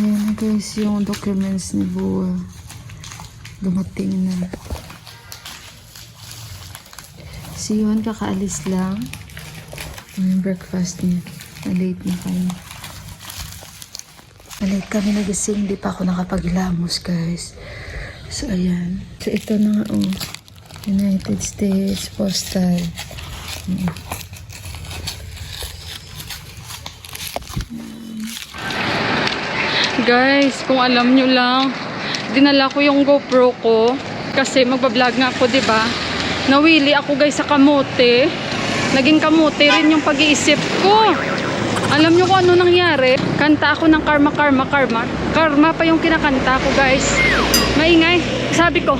Ayan na guys, yung documents ni Bua. Dumating na. Si Yuan kakaalis lang. Yung breakfast niya. Na-late na kami. Na-late kami nagising. Hindi pa ako nakapaghilamos guys. So ayan. So ito na nga oh. United States Postal. Guys, kung alam nyo lang, dinala ko yung GoPro ko kasi magbablog nga ako, 'di ba? Nawili ako guys sa kamote. Naging kamote rin yung pag-iisip ko. Alam nyo kung ano nangyari? Kanta ako ng karma, karma, karma. Karma pa yung kinakanta ko guys. Maingay. Sabi ko,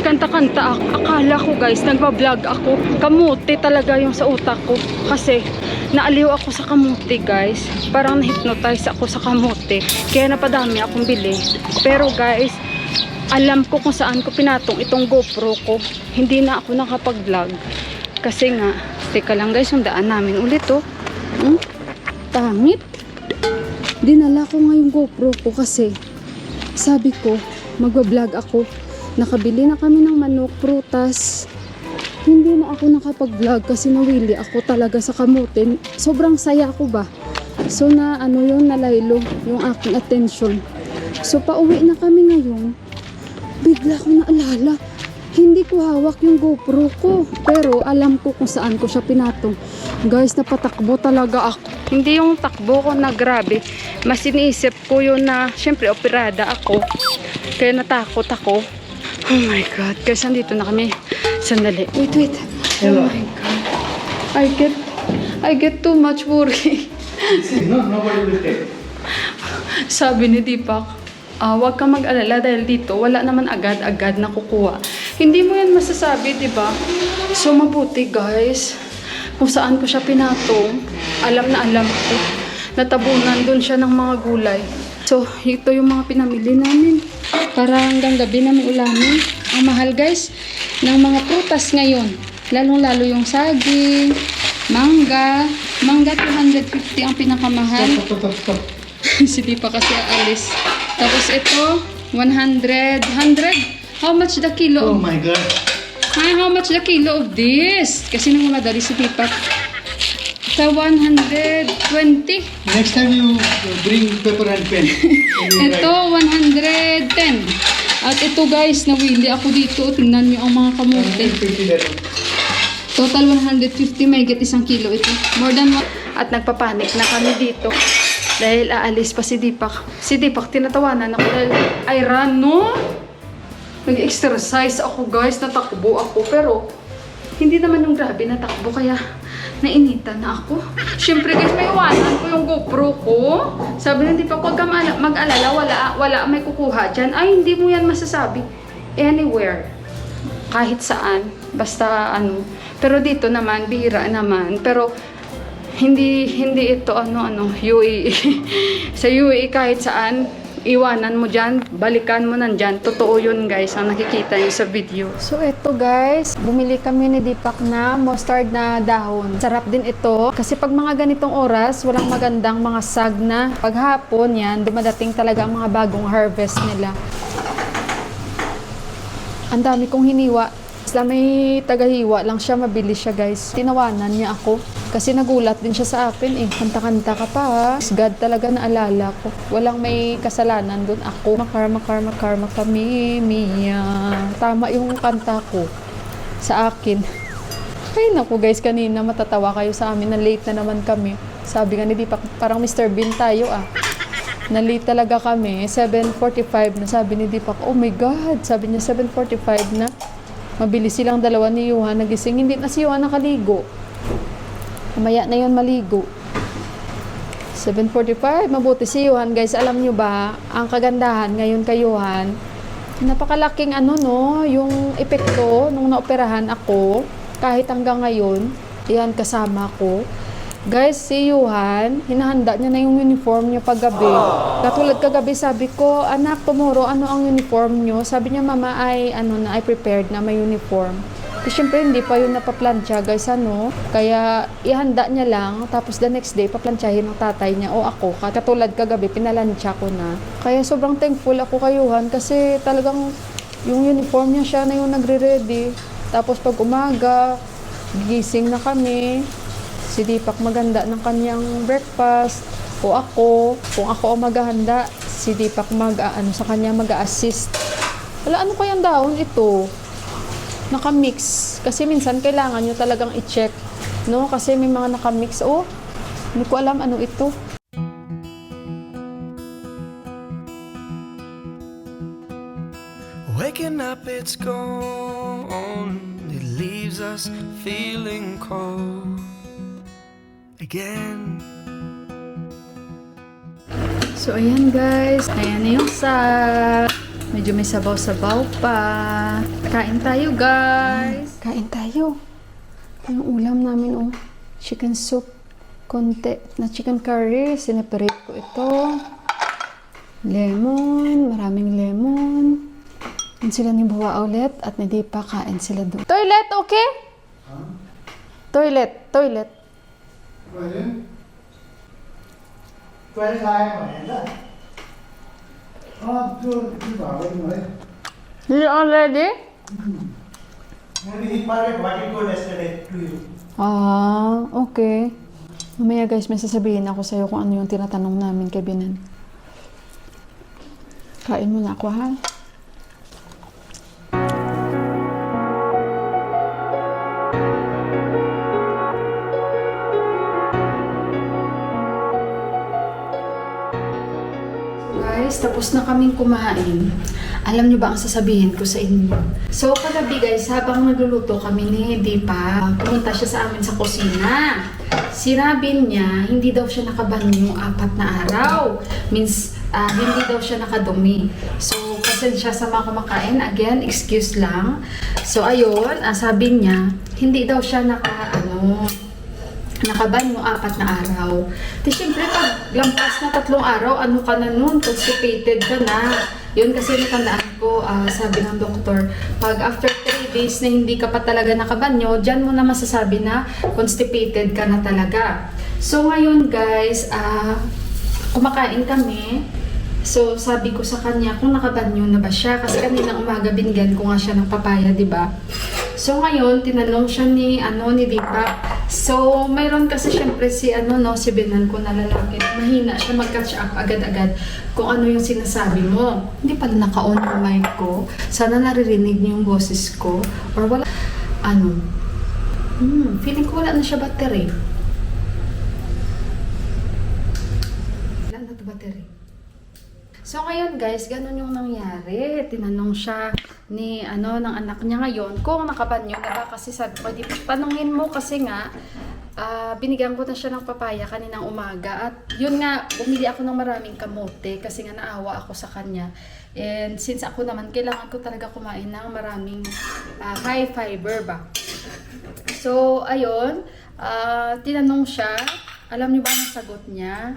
kanta-kanta ako. Akala ko guys, nagbablog ako. Kamote talaga yung sa utak ko. Kasi naaliw ako sa kamote guys. Parang na-hypnotize ako sa kamote. Kaya napadami akong bili. Pero guys, alam ko kung saan ko pinatong itong GoPro ko. Hindi na ako nakapag-vlog. Kasi nga, teka lang guys, yung daan namin ulit oh. Tangit. Dinala ko nga yung GoPro ko kasi sabi ko, magbablog ako. Nakabili na kami ng manok, prutas. Hindi na ako nakapag-vlog kasi nawili ako talaga sa kamote. Sobrang saya ko ba? So na ano yun, nalaylo yung aking attention. So pauwi na kami ngayon. Bigla ko naalala, hindi ko hawak yung GoPro ko. Pero alam ko kung saan ko siya pinatong. Guys, napatakbo talaga ako. Hindi yung takbo ko na grabe. Mas iniisip ko yun na, syempre, operada ako. Kaya natakot ako. Oh my God. Guys, nandito na kami. Sandali. Wait. Oh my God. I get too much worry. No, nobody will take. Sabi ni Deepak, huwag kang mag-alala dahil dito wala naman agad-agad na kukuha. Hindi mo yan masasabi, di ba? So mabuti guys, kung saan ko siya pinatong, alam na alam ko. Natabunan dun siya ng mga gulay. So ito yung mga pinamili namin para hanggang gabi namin ulamin. Ang mahal guys ng mga prutas ngayon, lalong-lalo yung saging, mangga 250 ang pinakamahal. Stop. Si Deepak kasi aalis. Tapos ito, 100. How much the kilo? Oh my God. How much the kilo of this? Kasi nagmamadali si Deepak. Sa 120. Next time you bring paper and pen. Ito, 110. At ito guys, nawili ako dito. Tingnan nyo ang mga kamote. Total 150, may get isang kilo ito. More than one. At nagpapanik na kami dito. Dahil aalis pa si Deepak. Si Deepak, tinatawanan ako dahil ay run, no? Nag-exercise ako guys, natakbo ako. Pero, hindi naman yung grabe natakbo. Kaya, nainitan na ako. Siyempre guys, may iwanan ko yung GoPro ko. Sabi na Deepak, huwag ka mag-alala. Wala may kukuha dyan. Ay, hindi mo yan masasabi. Anywhere. Kahit saan. Basta ano. Pero dito naman, bihira naman. Pero, hindi ito UAE. Sa UAE kahit saan, iwanan mo dyan, balikan mo nandyan. Totoo yun guys, ang nakikita nyo sa video. So ito guys, bumili kami ni Deepak na mustard na dahon. Sarap din ito. Kasi pag mga ganitong oras, walang magandang mga sag na. Pag hapon yan, dumadating talaga ang mga bagong harvest nila. Ang dami kong hiniwa. Basta may tagahiwa lang siya, mabilis siya guys. Tinawanan niya ako. Kasi nagulat din siya sa akin eh. Kanta-kanta ka pa ha. God talaga naalala ko. Walang may kasalanan doon ako. Karma kami, Mia. Tama yung kanta ko sa akin. Ay naku guys, kanina matatawa kayo sa amin na late na naman kami. Sabi nga ni Deepak, parang Mr. Bean tayo ah. Na late talaga kami. 7:45 na sabi ni Deepak. Oh my God, sabi niya 7:45 na. Mabilis silang dalawa ni Yuhan nagising. Hindi na si Yuhan nakaligo. Mamaya na yun maligo. 7:45. Mabuti si Yuhan. Guys, alam nyo ba, ang kagandahan ngayon kay Yuhan, napakalaking yung epekto nung naoperahan ako. Kahit hanggang ngayon, yan kasama ko. Guys, si Yuhan, hinahanda niya na yung uniform niya paggabi. Katulad kagabi, sabi ko, anak, tomorrow, ano ang uniform niyo? Sabi niya, mama, ay prepared na may uniform. Siyempre, hindi pa yun napaplansya, guys, ano. Kaya, ihanda niya lang. Tapos, the next day, paplansyahin ng tatay niya o ako. Katulad kagabi, pinalansya ko na. Kaya, sobrang thankful ako kayuhan kasi talagang yung uniform niya siya na yung nagre-ready. Tapos, pag umaga, gising na kami. Si Deepak maganda ng kanyang breakfast. O ako, kung ako ang maghahanda, si Deepak sa kanya mag-a-assist. Wala, ano kayang daon ito? Nakamix. Kasi minsan kailangan nyo talagang i-check. No? Kasi may mga nakamix. Oh, hindi ko alam ano ito. Waking up, it's gone. It leaves us feeling cold again. So, ayan guys. Ayan na yung medyo may sabaw-sabaw pa. Kain tayo, guys. Kain tayo. Yung ulam namin, oh. Chicken soup. Konti na chicken curry. Sineparate ko ito. Lemon. Maraming lemon. Yan sila ni Buwa ulit. At hindi pa kain sila doon. Toilet, okay? Huh? Toilet. Toilet आया भनेर त्यो भागेको है You already? Maybe he parted what he told yesterday to you. Okay. Mamaya guys, may sasabihin ako sa'yo kung ano yung tinatanong namin kay Binan. Kain mo na ako, ha? Guys, tapos na kaming kumain. Alam niyo ba ang sasabihin ko sa inyo? So, kagabi guys, habang nagluluto kami ni Deepak, pumunta siya sa amin sa kusina. Sinabi niya, hindi daw siya nakabanyo 4 na araw. Means, hindi daw siya nakadumi. So, pasensya sa mga kumakain. Again, excuse lang. So, ayun, sabi niya, hindi daw siya nakabanyo 4 na araw. Di syempre, pag lampas na 3 araw, ano ka na nun? Constipated ka na. Yun kasi natandaan ko, sabi ng doktor, pag after 3 days na hindi ka pa talaga nakabanyo, dyan mo na masasabi na constipated ka na talaga. So ngayon guys, kumakain kami. So sabi ko sa kanya kung nakabanyo na ba siya. Kasi kaninang umaga binigyan ko nga siya ng papaya, di ba? So ngayon, tinanong siya ni Deepak. So, mayroon kasi syempre si Binan ko na lalaki. Mahina siya mag-catch up agad-agad kung ano yung sinasabi mo. Hindi pala naka-on yung mic ko. Sana naririnig niyo yung boses ko. Or wala, feeling ko wala na siya battery. Wala na to battery. So ngayon guys, ganun yung nangyari. Tinanong siya ng anak niya ngayon kung nakabanyo na ba, kasi sabi ko, di tanungin mo kasi nga binigyan ko na siya ng papaya kaninang umaga at yun nga, bumili ako ng maraming kamote kasi nga naawa ako sa kanya. And since ako naman, kailangan ko talaga kumain ng maraming high fiber ba. So ayun, tinanong siya, alam niyo ba ang sagot niya?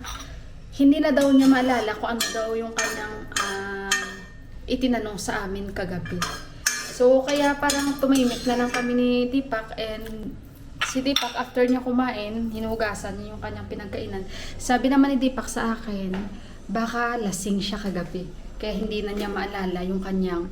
Hindi na daw niya maalala kung ano daw yung kanyang itinanong sa amin kagabi. So, kaya parang tumimik na lang kami ni Deepak, and si Deepak after niya kumain, hinugasan niya yung kanyang pinagkainan. Sabi naman ni Deepak sa akin, baka lasing siya kagabi. Kaya hindi na niya maalala yung kanyang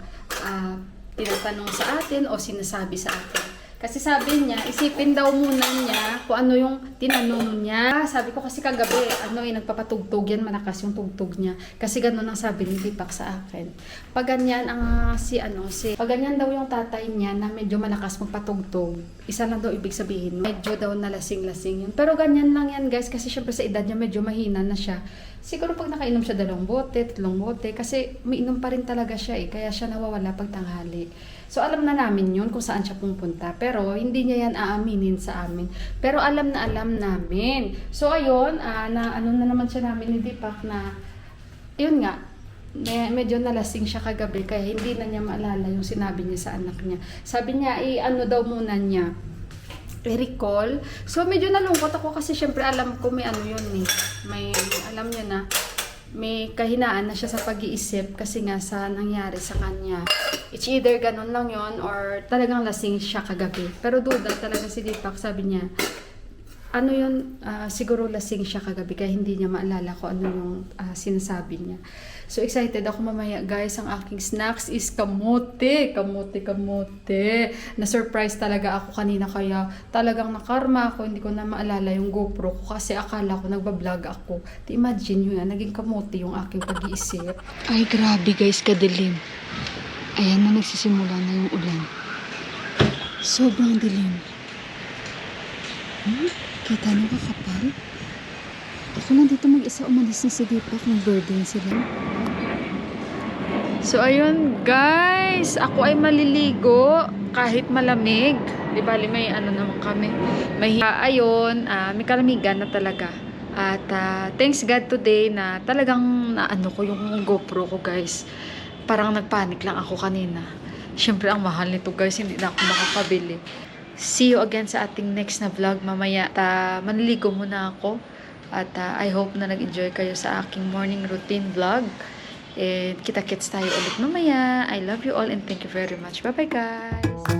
tinatanong sa atin o sinasabi sa atin. Kasi sabi niya, isipin daw muna niya kung ano yung tinanong niya. Sabi ko kasi kagabi, nagpapatugtog yan, malakas yung tugtog niya. Kasi ganun ang sabi ni Deepak sa akin. Pag ganyan pag ganyan daw yung tatay niya na medyo malakas magpatugtog, isa lang daw ibig sabihin, medyo daw nalasing-lasing yun. Pero ganyan lang yan guys, kasi syempre sa edad niya medyo mahina na siya. Siguro pag nakainom siya 2 bote, 3 bote, kasi umiinom pa rin talaga siya kaya siya nawawala pag tanghali. So, alam na namin yun kung saan siya pupunta. Pero, hindi niya yan aaminin sa amin. Pero, alam na alam namin. So, ayun, na naman siya namin ni Deepak na, yun nga, medyo nalasing siya kagabi. Kaya, hindi na niya maalala yung sinabi niya sa anak niya. Sabi niya, daw muna niya, i-recall. So, medyo nalungkot ako kasi, syempre, alam ko may may, alam niya na, may kahinaan na siya sa pag-iisip kasi nga sa nangyari sa kanya. It's either ganun lang yon or talagang lasing siya kagabi. Pero duda talaga si Deepak, sabi niya, ano yun, siguro lasing siya kagabi kaya hindi niya maalala ko ano yung sinasabi niya. So excited ako mamaya guys. Ang aking snacks is kamote. Na-surprise talaga ako kanina kaya talagang nakarma ako. Hindi ko na maalala yung GoPro ko kasi akala ko nagbablog ako. Imagine yun, naging kamote yung aking pag-iisip. Ay grabe guys, kadilim. Ayan na, nagsisimula na yung ulan. Sobrang dilim. Kita nyo kakapal? Ako lang dito mag-isa, umalis na si Deepak, nag-burden sila. So ayun guys, ako ay maliligo kahit malamig. Di bali may ano naman kami. Ayun, may kalamigan na talaga. At thanks God today na talagang naano ko yung GoPro ko guys. Parang nagpanik lang ako kanina. Siyempre ang mahal nito guys, hindi na ako makakabili. See you again sa ating next na vlog mamaya. Manliligo muna ako. At I hope na nag-enjoy kayo sa aking morning routine vlog. And kita-kits tayo ulit mamaya. I love you all and thank you very much. Bye-bye guys!